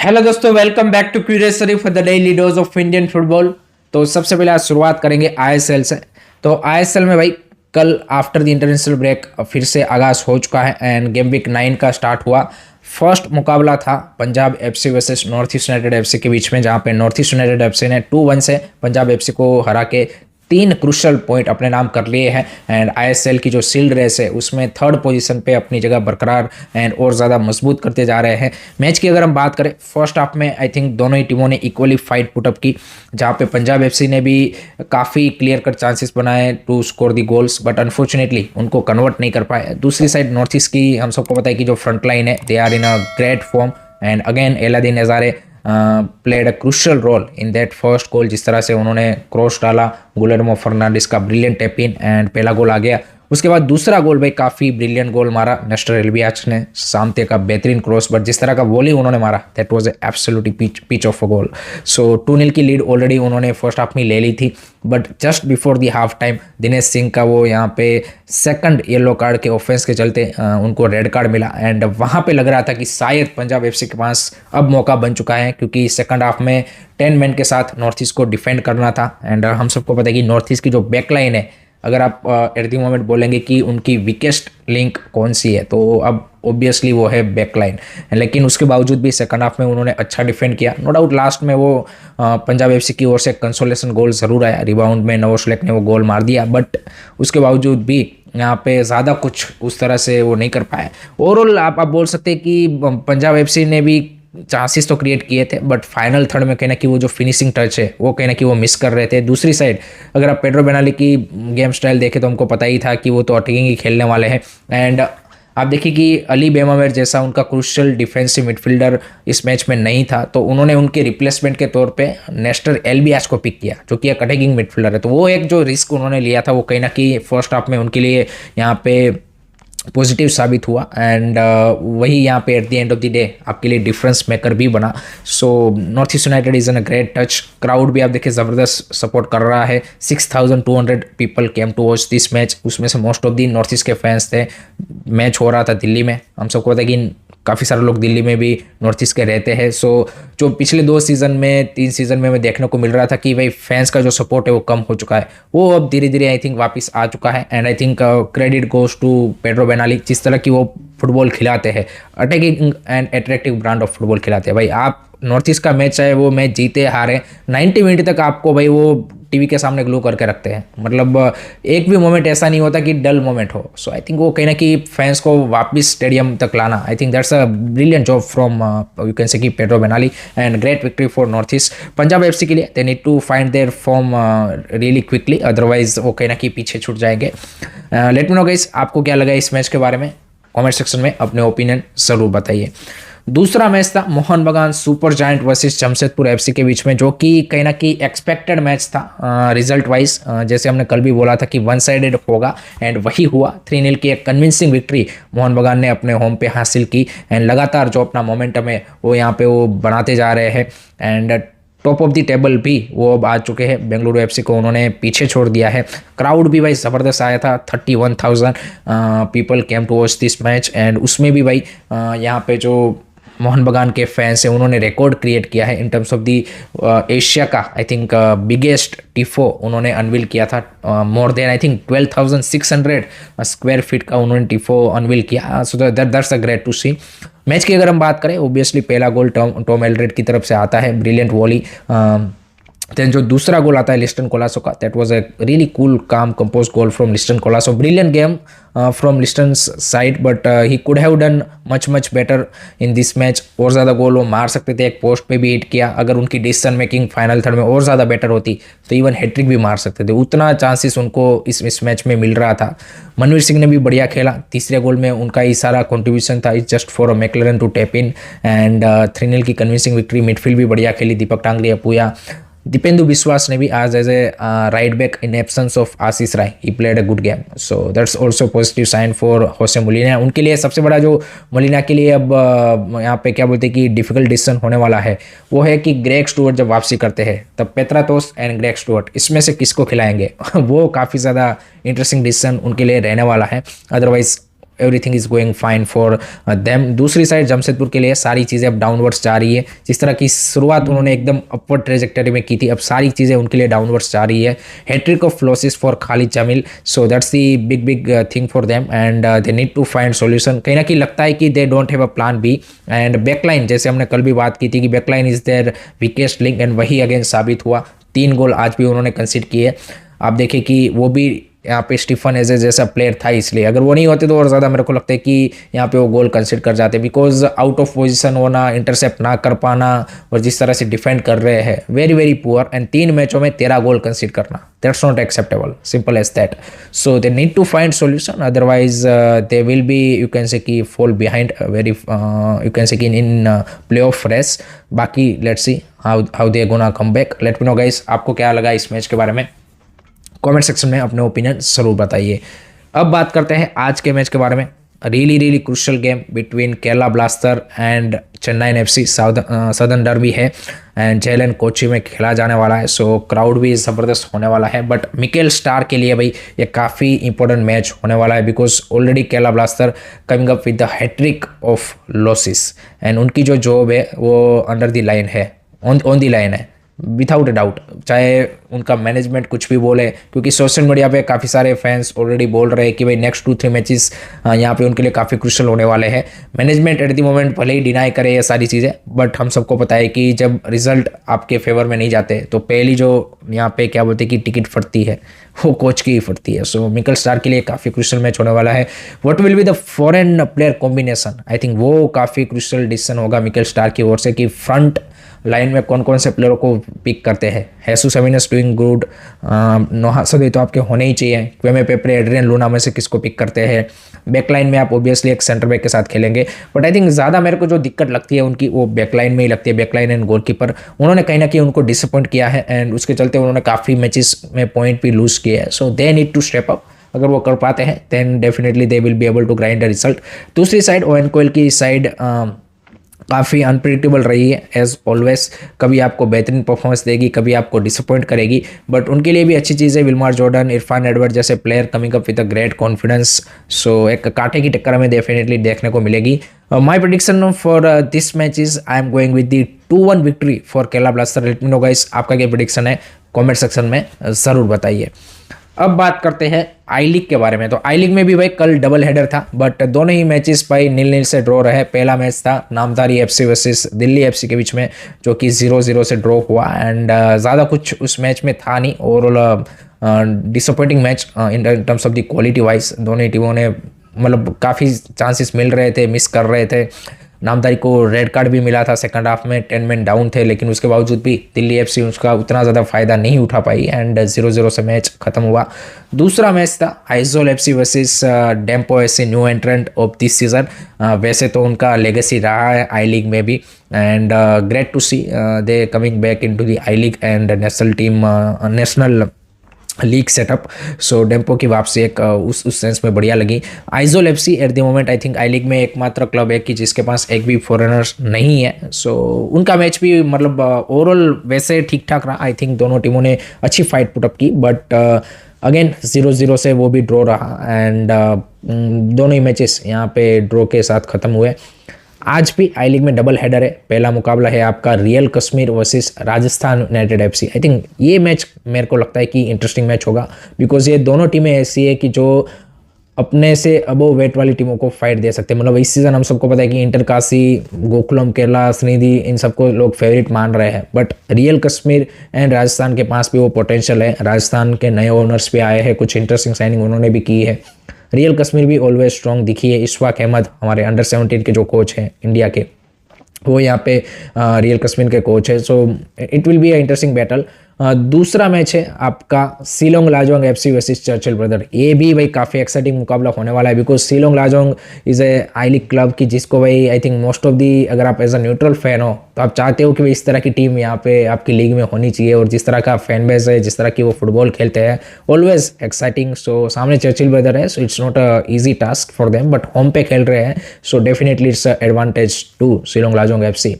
Hello दोस्तों, welcome back to Curiosity for the daily dose of Indian football. तो सबसे पहले आज शुरुआत करेंगे आईएसएल से। तो आईएसएल में भाई कल आफ्टर द इंटरनेशनल ब्रेक फिर से आगाज हो चुका है एंड गेम वीक 9 का स्टार्ट हुआ। फर्स्ट मुकाबला था Punjab FC versus north East United FC के बीच में, जहां पे नॉर्थ ईस्ट यूनाइटेड एफसी ने 2-1 से पंजाब एफसी को हरा के 3 क्रूशल पॉइंट अपने नाम कर लिए हैं एंड आईएसएल की जो सील्ड रेस है उसमें थर्ड पोजीशन पे अपनी जगह बरकरार एंड और ज़्यादा मजबूत करते जा रहे हैं। मैच की अगर हम बात करें, फर्स्ट हाफ में आई थिंक दोनों ही टीमों ने इक्वली फाइट पुटअप की, जहाँ पे पंजाब एफसी ने भी काफ़ी क्लियर कट चांसेस बनाए to score the goals, but unfortunately उनको कन्वर्ट नहीं कर पाए। दूसरी साइड नॉर्थ ईस्ट की हम सबको पता है कि जो फ्रंट लाइन है they are in a great form and again Alaeddine Ajaraie played a crucial role in that first goal. जिस तरह से उन्होंने क्रॉस डाला, गुलेर्मो फर्नांडिस का ब्रिलियंट टैप इन एंड पहला गोल आ गया। उसके बाद दूसरा गोल भाई काफ़ी ब्रिलियंट गोल मारा नेस्टर एल्बियाच ने, सामते का बेहतरीन क्रॉस, बट जिस तरह का वॉली उन्होंने मारा that was absolutely pitch of a goal. So 2-0 की लीड ऑलरेडी उन्होंने फर्स्ट हाफ में ले ली थी, but just before the half time Dinesh Singh का वो यहाँ पे सेकंड येलो कार्ड के ऑफेंस के चलते उनको रेड कार्ड मिला एंड वहाँ पे लग रहा था कि शायद पंजाब एफसी के पास अब मौका बन चुका है, क्योंकि सेकंड हाफ में 10 मैन के साथ नॉर्थ ईस्ट को डिफेंड करना था एंड हम सबको पता है कि नॉर्थ ईस्ट की जो बैकलाइन है, अगर आप एट दी मोमेंट बोलेंगे कि उनकी वीकेस्ट लिंक कौन सी है, तो अब ऑब्वियसली वो है बैकलाइन। लेकिन उसके बावजूद भी सेकंड हाफ में उन्होंने अच्छा डिफेंड किया। नो डाउट लास्ट में वो पंजाब एफसी की ओर से कंसोलेशन गोल ज़रूर आया, रिबाउंड में नवोशलेक ने वो गोल मार दिया, बट उसके बावजूद भी यहाँ पे ज़्यादा कुछ उस तरह से वो नहीं कर पाया। ओवरऑल आप बोल सकते हैं कि पंजाब एफसी ने भी चांसेस तो क्रिएट किए थे, बट फाइनल थर्ड में कहना कि वो जो फिनिशिंग टच है वो कहना कि वो मिस कर रहे थे। दूसरी साइड अगर आप पेड्रो बेनाली की गेम स्टाइल देखें तो हमको पता ही था कि वो तो अटैकिंग ही खेलने वाले हैं एंड आप देखिए कि अली बेमामेर जैसा उनका क्रूशियल डिफेंसिव मिडफील्डर इस मैच में नहीं था, तो उन्होंने उनके रिप्लेसमेंट के तौर पे नेस्टर एल्बियास को पिक किया, जो कि एक अटैकिंग मिडफील्डर है। तो वो एक जो रिस्क उन्होंने लिया था वो कहीं ना कहीं फर्स्ट हाफ में उनके लिए यहाँ पे पॉजिटिव साबित हुआ एंड वही यहाँ पे at the end of the day आपके लिए डिफरेंस मेकर भी बना। So North East United is an a great touch. Crowd भी आप देखिए ज़बरदस्त सपोर्ट कर रहा है। 6200 people came to watch this match, उसमें से most of the North East के फैंस थे। मैच हो रहा था दिल्ली में, हम सबको पता है कि काफ़ी सारे लोग दिल्ली में भी नॉर्थ ईस्ट के रहते हैं। सो जो पिछले 2 सीज़न में 3 सीज़न में देखने को मिल रहा था कि भाई फैंस का जो सपोर्ट है वो कम हो चुका है, वो अब धीरे धीरे आई थिंक वापस आ चुका है and I think credit goes to Pedro Benali. जिस तरह की वो फुटबॉल खिलाते हैं, attacking and attractive brand of football खिलाते हैं। भाई आप नॉर्थ ईस्ट का मैच चाहे वो मैच जीते हारे 90 मिनट तक आपको भाई वो टीवी के सामने ग्लू करके रखते हैं। मतलब एक भी मोमेंट ऐसा नहीं होता कि डल मोमेंट हो। सो आई थिंक वो कहीं ना कहीं फैंस को वापस स्टेडियम तक लाना, I think that's a brilliant job from you can say कि Pedro Benali and great victory for North East. Punjab FC के लिए they need to find their form really quickly, otherwise वो कहीं ना कहीं पीछे छूट जाएंगे। लेट मी नो गाइस, आपको क्या लगा इस मैच के बारे में? कमेंट सेक्शन में अपने ओपिनियन ज़रूर बताइए। दूसरा मैच था मोहन बगान super giant versus Jamshedpur FC के बीच में, जो कि कहीं ना कहीं एक्सपेक्टेड मैच था रिजल्ट वाइज। जैसे हमने कल भी बोला था कि वन साइडेड होगा एंड वही हुआ। 3-0 की एक कन्विंसिंग विक्ट्री मोहन बगान ने अपने होम पे हासिल की एंड लगातार जो अपना मोमेंटम है वो यहाँ पे वो बनाते जा रहे हैं and top of the table भी वो अब आ चुके हैं। बेंगलुरु एफसी को उन्होंने पीछे छोड़ दिया है। क्राउड भी भाई ज़बरदस्त आया था, 31,000 people came to watch this match and उसमें भी भाई यहाँ पे जो मोहन बगान के फैंस हैं उन्होंने रिकॉर्ड क्रिएट किया है in terms of the Asia का आई थिंक बिगेस्ट टिफो उन्होंने अनवील किया था। More than I think 12,600 square feet का उन्होंने टिफो अनवील किया। So that's a great to see. Match की अगर हम बात करें, ओबियसली पहला गोल टॉम एल्ड्रेड की तरफ से आता है, ब्रिलियंट वॉली। देन जो दूसरा गोल आता है लिस्टन कोलासो का, that was a really cool calm compose goal from Liston Colaco. Brilliant game from Liston side, but he could have done much better in this match. और ज़्यादा गोल वो मार सकते थे, एक पोस्ट पे भी हिट किया। अगर उनकी डिसीजन मेकिंग फाइनल थर्ड में और ज़्यादा बेटर होती तो इवन हैट्रिक भी मार सकते थे। उतना चांसेस उनको इस मैच में मिल रहा था। मनवीर सिंह ने भी बढ़िया खेला। तीसरे गोल में उनका ही सारा कॉन्ट्रीब्यूशन था, it's just for a McLaren to tap in and 3-0 की कन्विंसिंग विक्ट्री। मिडफील्ड भी बढ़िया खेली, दीपक टांगरी, अपूया। दीपेंदु विश्वास ने भी आज as a right back in absence of Ashish Rai ही played a good game. So that's also positive sign for Jose Molina. उनके लिए सबसे बड़ा जो मोलिना के लिए अब यहाँ पे क्या बोलते हैं कि डिफिकल्ट डिसीजन होने वाला है वो है कि ग्रेग स्टुअर्ट जब वापसी करते हैं तब पेत्रातोस एंड ग्रेग स्टुअर्ट इसमें से किसको खिलाएंगे वो काफ़ी ज़्यादा इंटरेस्टिंग डिसीजन उनके लिए रहने वाला है। Otherwise everything is going fine for them. दूसरी साइड जमशेदपुर के लिए सारी चीज़ें अब डाउनवर्ड्स जा रही है। जिस तरह की शुरुआत उन्होंने एकदम अपवर्ड ट्रेजेक्टरी में की थी, अब सारी चीज़ें उनके लिए डाउनवर्ड्स जा रही है। Hattrick of losses for Khalid Jamil, so that's the big big thing for them and they need to find solution. कहीं ना कहीं लगता है कि they don't have a plan B. And backline, जैसे हमने कल भी बात की थी कि backline is there weakest link, and वही अगेन साबित हुआ। 3 गोल आज भी उन्होंने कंसीड किए। आप देखिए कि वो भी यहाँ पे स्टीफन एजे जैसा प्लेयर था, इसलिए अगर वो नहीं होते तो और ज़्यादा मेरे को लगता है कि यहाँ पे वो गोल कंसीडर कर जाते, बिकॉज आउट ऑफ पोजीशन होना, इंटरसेप्ट ना कर पाना और जिस तरह से डिफेंड कर रहे हैं, वेरी वेरी पुअर। एंड 3 मैचों में 13 गोल कंसीडर करना, that's not acceptable, simple as that. So they need to find solution, otherwise they will be, you can say कि fall behind very, you can say कि in play off race. बाकी let's see how they gonna come back. Let me know guys, आपको क्या लगा इस match के बारे में, कमेंट सेक्शन में अपने ओपिनियन जरूर बताइए। अब बात करते हैं आज के मैच के बारे में। Really crucial game between Kerala blaster and Chennai FC, southern derby है एंड जेलन कोची में खेला जाने वाला है। सो क्राउड भी ज़बरदस्त होने वाला है, बट मिकेल स्टार्क के लिए भाई ये काफ़ी इंपॉर्टेंट मैच होने वाला है, because already Kerala blaster coming up with the hattrick of losses and उनकी जो जॉब है वो अंडर द लाइन है, ऑन द लाइन है विदाउट अ डाउट, चाहे उनका मैनेजमेंट कुछ भी बोले, क्योंकि सोशल मीडिया पे काफ़ी सारे फैंस ऑलरेडी बोल रहे हैं कि भाई नेक्स्ट 2-3 मैचेस यहाँ पे उनके लिए काफ़ी क्रूशियल होने वाले हैं। मैनेजमेंट एट द मोमेंट भले ही डिनाई करे ये सारी चीज़ें, बट हम सबको पता है कि जब रिजल्ट आपके फेवर में नहीं जाते तो पहली जो यहाँ पे क्या बोलते हैं कि टिकट फटती है वो कोच की ही फटती है। सो मिकेल स्टार्क के लिए काफ़ी क्रूशियल मैच होने वाला है। What will be the foreign player combination, I think वो काफ़ी क्रूशियल डिसीजन होगा मिकेल स्टार्क की ओर से कि फ्रंट लाइन में कौन कौन से प्लेयरों को पिक करते हैं। हेसुस एविनस डूइंग गुड, नोहा सदे तो आपके होने ही चाहिए। क्वेमे पेपरे, एड्रियन लूना में से किसको पिक करते हैं। बैक लाइन में आप ऑब्वियसली एक सेंटर बैक के साथ खेलेंगे, बट आई थिंक ज़्यादा मेरे को जो दिक्कत लगती है उनकी वो बैक लाइन में ही लगती है। बैक लाइन एंड गोलकीपर, उन्होंने कहीं ना कहीं उनको डिसअपॉइंट किया है एंड उसके चलते उन्होंने काफ़ी मैचेस में पॉइंट भी लूज किए हैं। So they need to step up. अगर वो कर पाते हैं then definitely they will be able to grind the result. दूसरी साइड ओवेन कोयल की साइड काफ़ी अनप्रिडिक्टेबल रही है एज ऑलवेज, कभी आपको बेहतरीन परफॉर्मेंस देगी, कभी आपको डिसअपॉइंट करेगी, बट उनके लिए भी अच्छी चीज़ है। विल्मार जॉर्डन, इरफान एडवर्ड जैसे player coming up with a great confidence, so एक कांटे की टक्कर हमें डेफिनेटली देखने को मिलेगी। My prediction for this match is I am going with the 2-1 victory for Kerala Blaster. Let me know guys, आपका क्या प्रेडिक्शन है, कॉमेंट सेक्शन में ज़रूर बताइए। अब बात करते हैं आई लीग के बारे में। तो आई लीग में भी भाई कल डबल हेडर था, बट दोनों ही मैचेस भाई 0-0 से ड्रॉ रहे। पहला मैच था नामधारी एफसी वर्सेस दिल्ली एफसी के बीच में, जो कि 0-0 से ड्रॉ हुआ एंड ज़्यादा कुछ उस मैच में था नहीं। Overall disappointing match in terms of the quality wise. दोनों ही टीमों ने मतलब काफ़ी चांसेस मिल रहे थे, मिस कर रहे थे। नामधारी को रेड कार्ड भी मिला था सेकंड हाफ में, 10 मैन डाउन थे, लेकिन उसके बावजूद भी दिल्ली एफसी उसका उतना ज़्यादा फायदा नहीं उठा पाई एंड 0-0 से मैच खत्म हुआ। दूसरा मैच था Aizawl FC versus Dempo FC, new एंट्रेंट of this season. वैसे तो उनका लेगेसी रहा है आई लीग में भी and great to see they coming back into the I league and national team, national league setup. So Dempo की वापसी एक उस सेंस में बढ़िया लगी। Aizawl FC at the moment I think I league में एकमात्र क्लब है कि जिसके पास एक भी फॉरेनर्स नहीं है। सो उनका मैच भी मतलब ओवरऑल वैसे ठीक ठाक रहा। आई थिंक दोनों टीमों ने अच्छी फाइट पुटअप की, बट अगेन 0-0 से वो भी ड्रॉ रहा एंड दोनों ही मैचेस यहाँ पे ड्रॉ के साथ खत्म हुए। आज भी आई लीग में डबल हेडर है। पहला मुकाबला है आपका real Kashmir versus Rajasthan United FC. I think ये मैच मेरे को लगता है कि इंटरेस्टिंग मैच होगा, बिकॉज ये दोनों टीमें ऐसी है कि जो अपने से अबो वेट वाली टीमों को फाइट दे सकते हैं। मतलब इस सीज़न हम सबको पता है कि इंटर काशी, गोकुलम केरला, श्रीनिधि, इन सबको लोग फेवरेट मान रहे हैं, but real Kashmir and Rajasthan के पास भी वो पोटेंशियल है। राजस्थान के नए ओनर्स भी आए हैं, कुछ इंटरेस्टिंग साइनिंग उन्होंने भी की है। रियल कश्मीर भी ऑलवेज स्ट्रॉन्ग दिखी है। इशफाक अहमद हमारे अंडर 17 के जो कोच हैं इंडिया के, वो यहाँ पे रियल कश्मीर के कोच है। So it will be a interesting battle. दूसरा मैच है आपका Shillong Lajong FC versus Churchill brother. ये भी भाई काफ़ी एक्साइटिंग मुकाबला होने वाला है, because Shillong Lajong is a I league club की जिसको भाई आई थिंक मोस्ट ऑफ दी, अगर आप एज अ न्यूट्रल फैन हो तो आप चाहते हो कि भाई इस तरह की टीम यहाँ पे आपकी लीग में होनी चाहिए, और जिस तरह का फैन बेस है, जिस तरह की वो फुटबॉल खेलते हैं, ऑलवेज एक्साइटिंग। सो सामने चर्चिल ब्रदर है, so it's not a easy task for them, but home पे खेल रहे हैं, so definitely it's advantage to Shillong Lajong FC.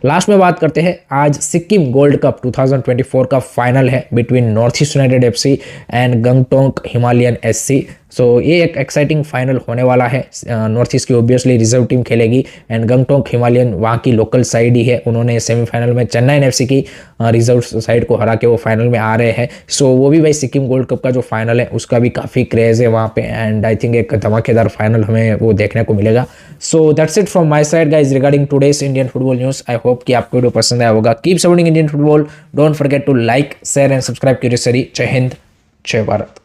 Last में बात करते हैं, आज सिक्किम गोल्ड कप 2024 का फाइनल है between North East United FC and Gangtok Himalayan SC. So ये एक एक्साइटिंग फाइनल होने वाला है। नॉर्थ ईस्ट की ऑब्वियसली रिजर्व टीम खेलेगी एंड गंगटोक हिमालयन वहाँ की लोकल साइड ही है, उन्होंने सेमीफाइनल में चेन्नई एफसी की रिजर्व साइड को हरा के वो फाइनल में आ रहे हैं। सो वो भी भाई सिक्किम गोल्ड कप का जो फाइनल है उसका भी काफ़ी क्रेज है वहाँ पे एंड आई थिंक एक धमाकेदार फाइनल हमें वो देखने को मिलेगा। So that's it from my side guys regarding today's Indian football news. I hope कि आपको वीडियो पसंद आया होगा। Keep supporting Indian football, don't forget to like share and subscribe curious study. जय हिंद, जय भारत।